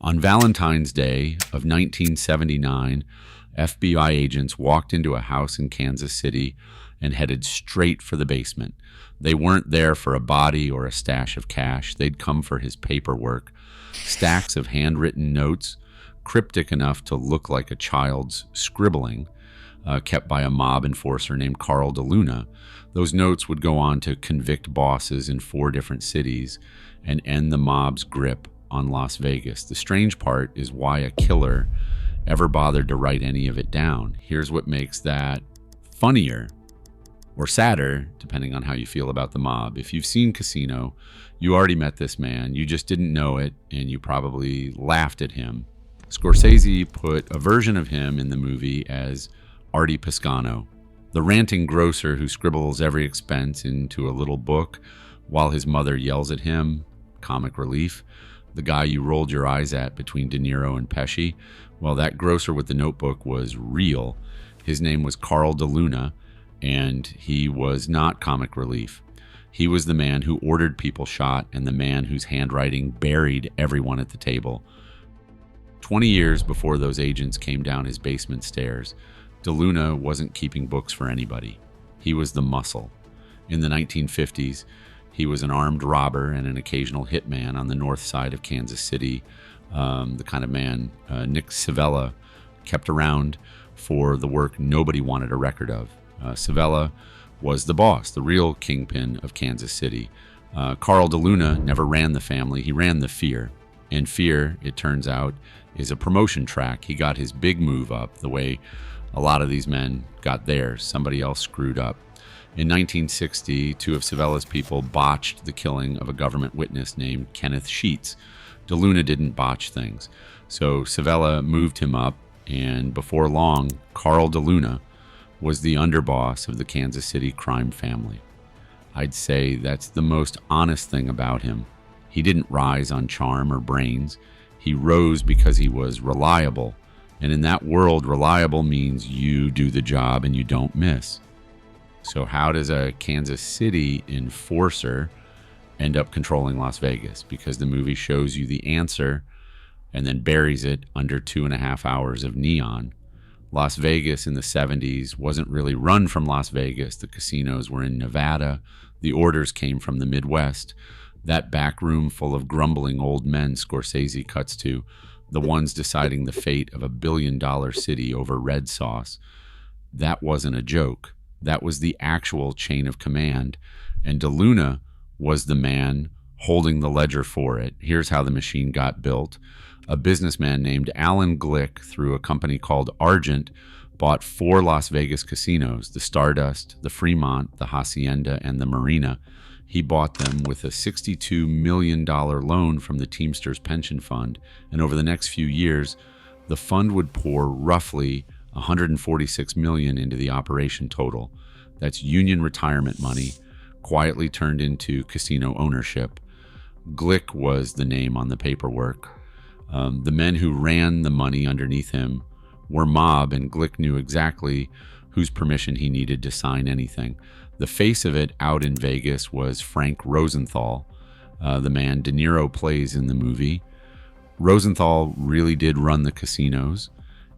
On Valentine's Day of 1979, FBI agents walked into a house in Kansas City and headed straight for the basement. They weren't there for a body or a stash of cash. They'd come for his paperwork. Stacks of handwritten notes, cryptic enough to look like a child's scribbling, kept by a mob enforcer named DeLuna. Those notes would go on to convict bosses in 4 different cities and end the mob's grip on Las Vegas. The strange part is why a killer ever bothered to write any of it down. Here's what makes that funnier or sadder, depending on how you feel about the mob. If you've seen Casino, you already met this man. You just didn't know it, and you probably laughed at him. Scorsese put a version of him in the movie as Artie Piscano, the ranting grocer who scribbles every expense into a little book while his mother yells at him. Comic relief. The guy you rolled your eyes at between De Niro and Pesci. Well, that grocer with the notebook was real. His name was DeLuna, and he was not comic relief. He was the man who ordered people shot and the man whose handwriting buried everyone at the table. 20 years before those agents came down his basement stairs, DeLuna wasn't keeping books for anybody. He was the muscle. In the 1950s, he was an armed robber and an occasional hitman on the north side of Kansas City, the kind of man Nick Civella kept around for the work nobody wanted a record of. Civella was the boss, the real kingpin of Kansas City. DeLuna never ran the family, he ran the fear. And fear, it turns out, is a promotion track. He got his big move up the way a lot of these men got theirs. Somebody else screwed up. In 1960, 2 of Civella's people botched the killing of a government witness named Kenneth Sheets. DeLuna didn't botch things. So Civella moved him up, and before long, DeLuna was the underboss of the Kansas City crime family. I'd say that's the most honest thing about him. He didn't rise on charm or brains. He rose because he was reliable. And in that world, reliable means you do the job and you don't miss. So how does a Kansas City enforcer end up controlling Las Vegas? Because the movie shows you the answer and then buries it under 2.5 hours of neon. Las Vegas in the 70s wasn't really run from Las Vegas. The casinos were in Nevada. The orders came from the Midwest. That back room full of grumbling old men Scorsese cuts to, the ones deciding the fate of $1 billion city over red sauce. That wasn't a joke. That was the actual chain of command, and DeLuna was the man holding the ledger for it. Here's how the machine got built. A businessman named Alan Glick, through a company called Argent, bought 4 Las Vegas casinos, the Stardust, the Fremont, the Hacienda, and the Marina. He bought them with a $62 million loan from the Teamsters Pension Fund, and over the next few years, the fund would pour roughly $146 million into the operation total. That's union retirement money, quietly turned into casino ownership. Glick was the name on the paperwork. The men who ran the money underneath him were mob, and Glick knew exactly whose permission he needed to sign anything. The face of it out in Vegas was Frank Rosenthal, the man De Niro plays in the movie. Rosenthal really did run the casinos,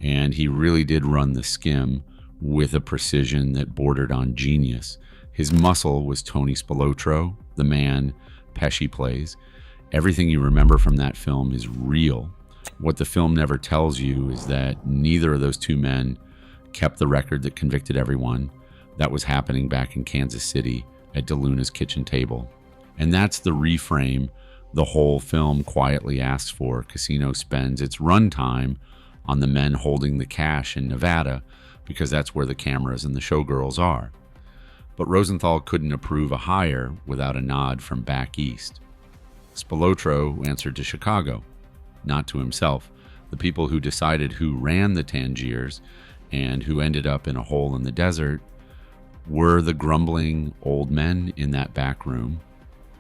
and he really did run the skim with a precision that bordered on genius. His muscle was Tony Spilotro, the man Pesci plays. Everything you remember from that film is real. What the film never tells you is that neither of those 2 men kept the record that convicted everyone. That was happening back in Kansas City at DeLuna's kitchen table. And that's the reframe the whole film quietly asks for. Casino spends its runtime on the men holding the cash in Nevada because that's where the cameras and the showgirls are. But Rosenthal couldn't approve a hire without a nod from back east. Spilotro answered to Chicago, not to himself. The people who decided who ran the Tangiers and who ended up in a hole in the desert were the grumbling old men in that back room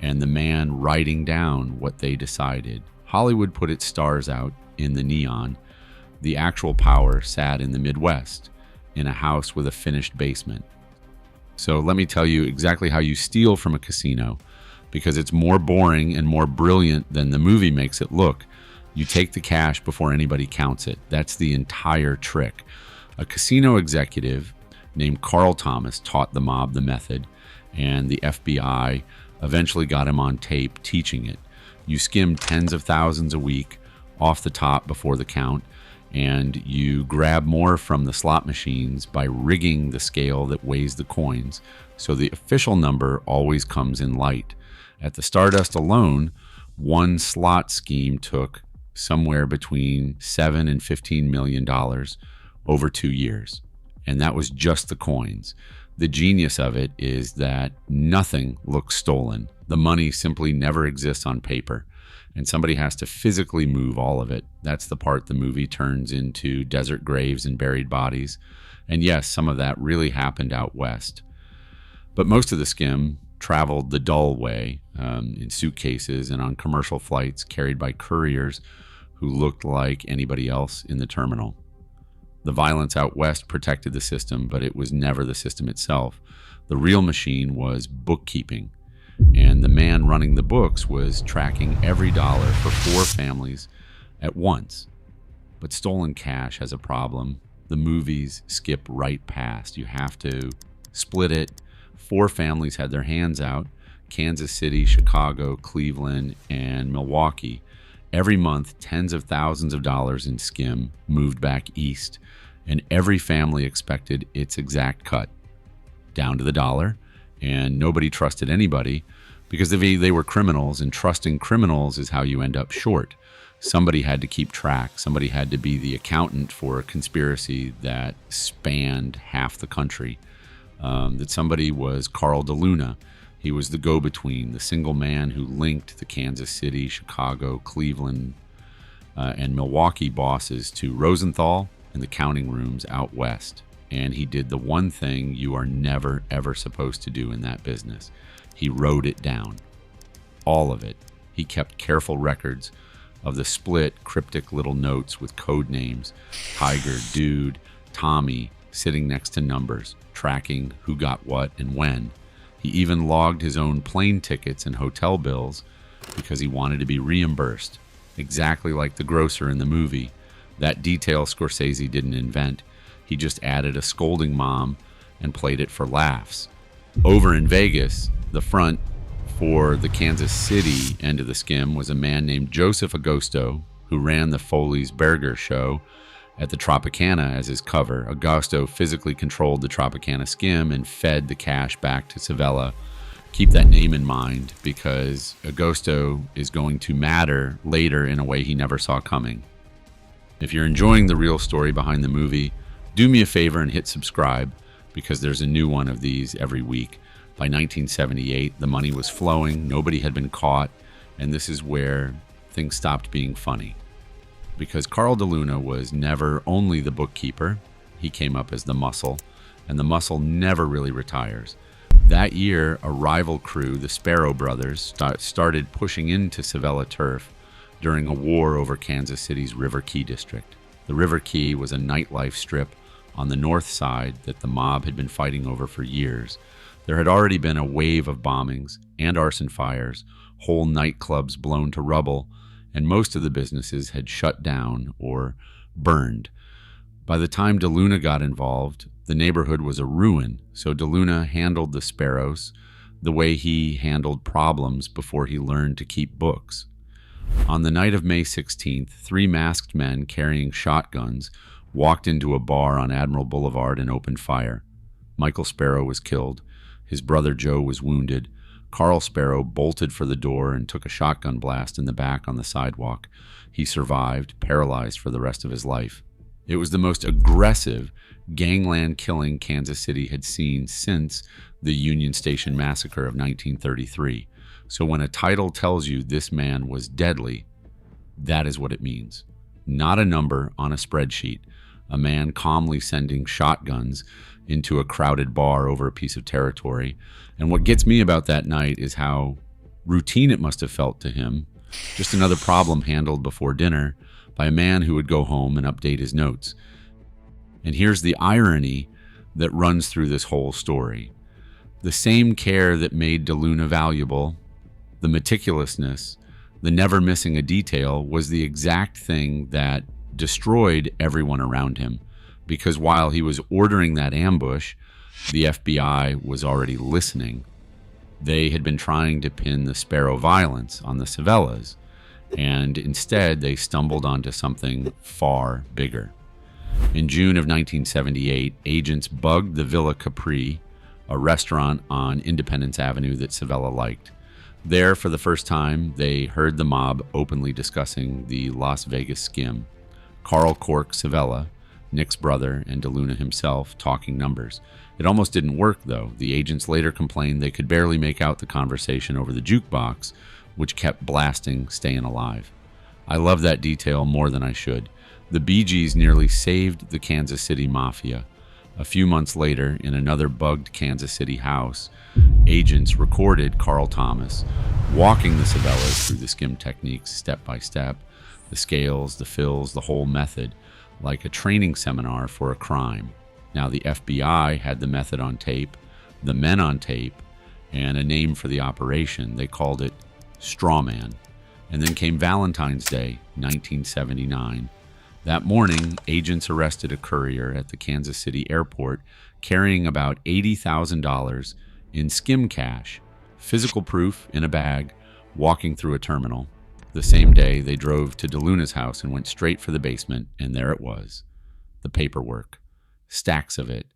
and the man writing down what they decided. Hollywood put its stars out in the neon. The actual power sat in the Midwest, in a house with a finished basement. So let me tell you exactly how you steal from a casino, because it's more boring and more brilliant than the movie makes it look. You take the cash before anybody counts it. That's the entire trick. A casino executive named Carl Thomas taught the mob the method, and the FBI eventually got him on tape teaching it. You skim tens of thousands a week off the top before the count, and you grab more from the slot machines by rigging the scale that weighs the coins, so the official number always comes in light. At the Stardust alone, one slot scheme took somewhere between $7 and $15 million over 2 years. And that was just the coins. The genius of it is that nothing looks stolen. The money simply never exists on paper, and somebody has to physically move all of it. That's the part the movie turns into desert graves and buried bodies. And yes, some of that really happened out west. But most of the skim traveled the dull way, in suitcases and on commercial flights carried by couriers who looked like anybody else in the terminal. The violence out west protected the system, but it was never the system itself. The real machine was bookkeeping, and the man running the books was tracking every dollar for 4 families at once. But stolen cash has a problem. The movies skip right past. You have to split it. 4 families had their hands out: Kansas City, Chicago, Cleveland, and Milwaukee. Every month, tens of thousands of dollars in skim moved back east, and every family expected its exact cut, down to the dollar, and nobody trusted anybody because they were criminals, and trusting criminals is how you end up short. Somebody had to keep track. Somebody had to be the accountant for a conspiracy that spanned half the country. That somebody was Carl DeLuna. He was the go-between, the single man who linked the Kansas City, Chicago, Cleveland, and Milwaukee bosses to Rosenthal and the counting rooms out west. And he did the one thing you are never, ever supposed to do in that business. He wrote it down. All of it. He kept careful records of the split, cryptic little notes with code names: Tiger, Dude, Tommy, sitting next to numbers, tracking who got what and when. He even logged his own plane tickets and hotel bills because he wanted to be reimbursed, exactly like the grocer in the movie. That detail Scorsese didn't invent. He just added a scolding mom and played it for laughs. Over in Vegas, the front for the Kansas City end of the skim was a man named Joseph Agosto, who ran the Foley's Burger show at the Tropicana as his cover. Agosto physically controlled the Tropicana skim and fed the cash back to Savella. Keep that name in mind, because Agosto is going to matter later in a way he never saw coming. If you're enjoying the real story behind the movie, do me a favor and hit subscribe, because there's a new one of these every week. By 1978, the money was flowing, nobody had been caught, and this is where things stopped being funny. Because Carl DeLuna was never only the bookkeeper, he came up as the muscle, and the muscle never really retires. That year, a rival crew, the Spero brothers, started pushing into Savella turf during a war over Kansas City's River Key district. The River Key was a nightlife strip on the north side that the mob had been fighting over for years. There had already been a wave of bombings and arson fires, whole nightclubs blown to rubble, and most of the businesses had shut down or burned. By the time DeLuna got involved, the neighborhood was a ruin, so DeLuna handled the Speros the way he handled problems before he learned to keep books. On the night of May 16th, 3 masked men carrying shotguns walked into a bar on Admiral Boulevard and opened fire. Michael Spero was killed. His brother Joe was wounded. Carl Spero bolted for the door and took a shotgun blast in the back on the sidewalk. He survived, paralyzed for the rest of his life. It was the most aggressive gangland killing Kansas City had seen since the Union Station Massacre of 1933. So when a title tells you this man was deadly, that is what it means. Not a number on a spreadsheet. A man calmly sending shotguns into a crowded bar over a piece of territory. And what gets me about that night is how routine it must have felt to him. Just another problem handled before dinner by a man who would go home and update his notes. And here's the irony that runs through this whole story. The same care that made DeLuna valuable, the meticulousness, The never missing a detail was the exact thing that destroyed everyone around him, because while he was ordering that ambush, the FBI was already listening. They had been trying to pin the Spero violence on the Savellas, and instead they stumbled onto something far bigger. In June of 1978, agents bugged the Villa Capri, a restaurant on Independence Avenue that Savella liked. There, for the first time, they heard the mob openly discussing the Las Vegas skim. Carl Cork Savella, Nick's brother, and DeLuna himself talking numbers. It almost didn't work, though. The agents later complained they could barely make out the conversation over the jukebox, which kept blasting Stayin' Alive. I love that detail more than I should. The Bee Gees nearly saved the Kansas City Mafia. A few months later, in another bugged Kansas City house, agents recorded Carl Thomas walking the Savellas through the skim techniques step by step, the scales, the fills, the whole method, like a training seminar for a crime. Now the FBI had the method on tape, the men on tape, and a name for the operation. They called it Strawman. And then came Valentine's Day, 1979. That morning, agents arrested a courier at the Kansas City airport carrying about $80,000 in skim cash, physical proof in a bag, walking through a terminal. The same day, they drove to DeLuna's house and went straight for the basement, and there it was. The paperwork. Stacks of it.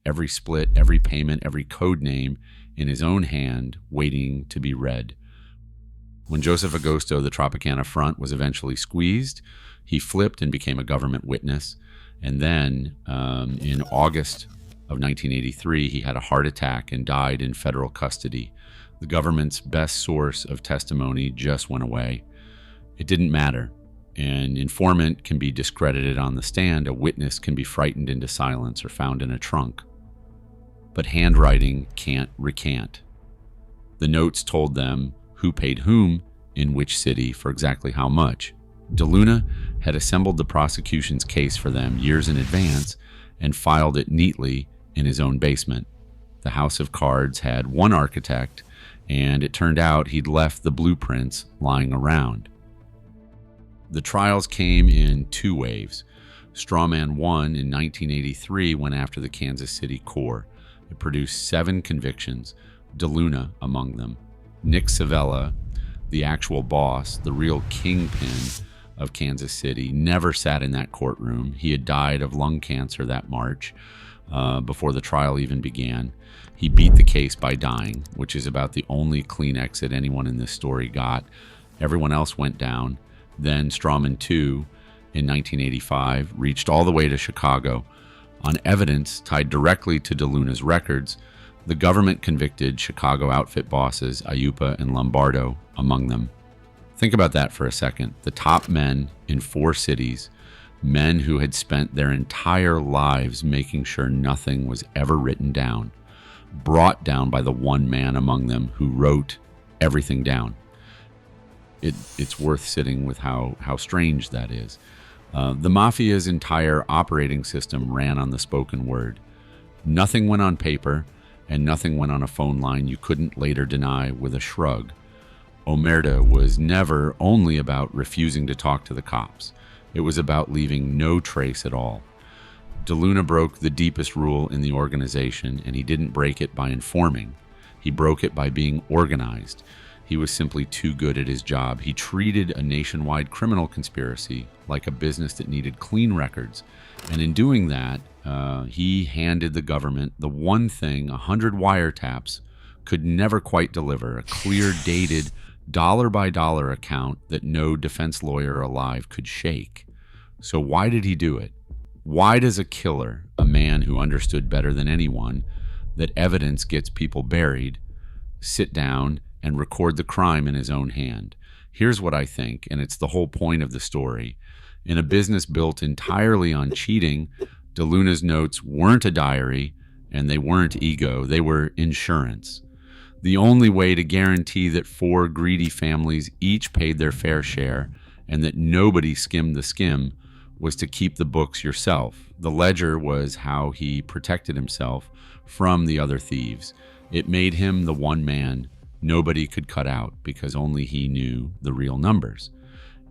Every split, every payment, every code name in his own hand, waiting to be read. When Joseph Agosto, the Tropicana front, was eventually squeezed, he flipped and became a government witness. And then in August of 1983, he had a heart attack and died in federal custody. The government's best source of testimony just went away. It didn't matter. An informant can be discredited on the stand. A witness can be frightened into silence or found in a trunk. But handwriting can't recant. The notes told them who paid whom, in which city, for exactly how much. DeLuna had assembled the prosecution's case for them years in advance and filed it neatly in his own basement. The House of Cards had one architect, and it turned out he'd left the blueprints lying around. The trials came in two waves. Strawman 1 in 1983 went after the Kansas City Corps. It produced 7 convictions, DeLuna among them. Nick Savella, the actual boss, the real kingpin of Kansas City, never sat in that courtroom. He had died of lung cancer that March, before the trial even began. He beat the case by dying, which is about the only clean exit anyone in this story got. Everyone else went down. Then Strawman 2 in 1985 reached all the way to Chicago. On evidence tied directly to DeLuna's records, the government convicted Chicago outfit bosses Ayupa and Lombardo among them. Think about that for a second. The top men in 4 cities, men who had spent their entire lives making sure nothing was ever written down, brought down by the one man among them who wrote everything down. It's worth sitting with how strange that is. The Mafia's entire operating system ran on the spoken word. Nothing went on paper, and nothing went on a phone line you couldn't later deny with a shrug. Omerta was never only about refusing to talk to the cops. It was about leaving no trace at all. DeLuna broke the deepest rule in the organization, and he didn't break it by informing. He broke it by being organized. He was simply too good at his job. He treated a nationwide criminal conspiracy like a business that needed clean records. And in doing that, he handed the government the one thing 100 wiretaps could never quite deliver: a clear, dated, dollar-by-dollar account that no defense lawyer alive could shake. So why did he do it? Why does a killer, a man who understood better than anyone that evidence gets people buried, sit down and record the crime in his own hand? Here's what I think, and it's the whole point of the story. In a business built entirely on cheating, DeLuna's notes weren't a diary, and they weren't ego. They were insurance. The only way to guarantee that 4 greedy families each paid their fair share and that nobody skimmed the skim was to keep the books yourself. The ledger was how he protected himself from the other thieves. It made him the one man nobody could cut out because only he knew the real numbers.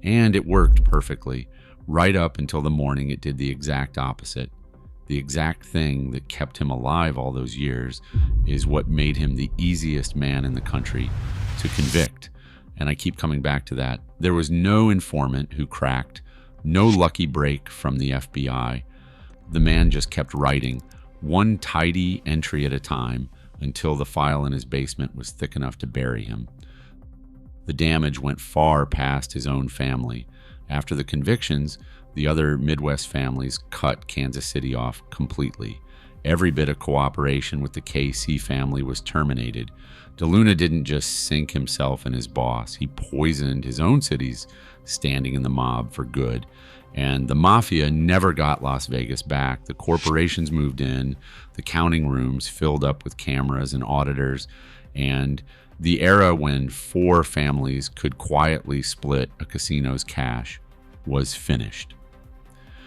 And it worked perfectly, right up until the morning it did the exact opposite. The exact thing that kept him alive all those years is what made him the easiest man in the country to convict. And I keep coming back to that. There was no informant who cracked, no lucky break from the FBI. The man just kept writing, one tidy entry at a time, until the file in his basement was thick enough to bury him. The damage went far past his own family. After the convictions, the other Midwest families cut Kansas City off completely. Every bit of cooperation with the KC family was terminated. DeLuna didn't just sink himself and his boss. He poisoned his own city's standing in the mob for good. And the mafia never got Las Vegas back. The corporations moved in, the counting rooms filled up with cameras and auditors, and the era when 4 families could quietly split a casino's cash was finished.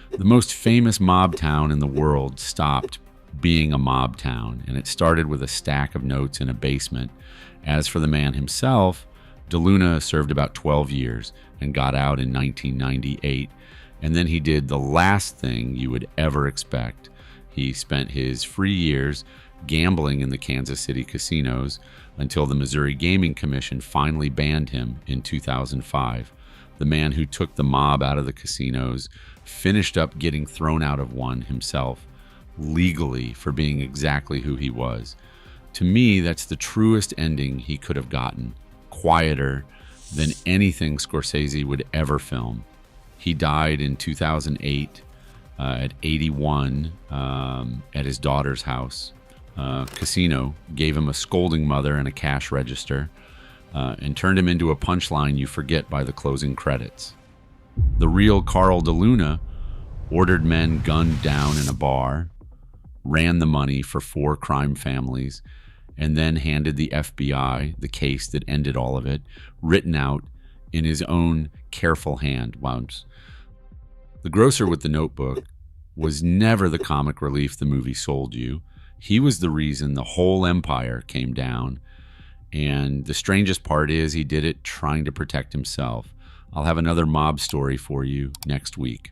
The most famous mob town in the world stopped being a mob town, and it started with a stack of notes in a basement. As for the man himself, DeLuna served about 12 years and got out in 1998, and then he did the last thing you would ever expect. He spent his free years gambling in the Kansas City casinos until the Missouri Gaming Commission finally banned him in 2005. The man who took the mob out of the casinos finished up getting thrown out of one himself, legally, for being exactly who he was. To me, that's the truest ending he could have gotten, quieter than anything Scorsese would ever film. He died in 2008 at 81 at his daughter's house. Casino gave him a scolding mother and a cash register, and turned him into a punchline you forget by the closing credits. The real Carl DeLuna ordered men gunned down in a bar, ran the money for 4 crime families, and then handed the FBI the case that ended all of it, written out in his own careful hand. The grocer with the notebook was never the comic relief the movie sold you. He was the reason the whole empire came down. And the strangest part is he did it trying to protect himself. I'll have another mob story for you next week.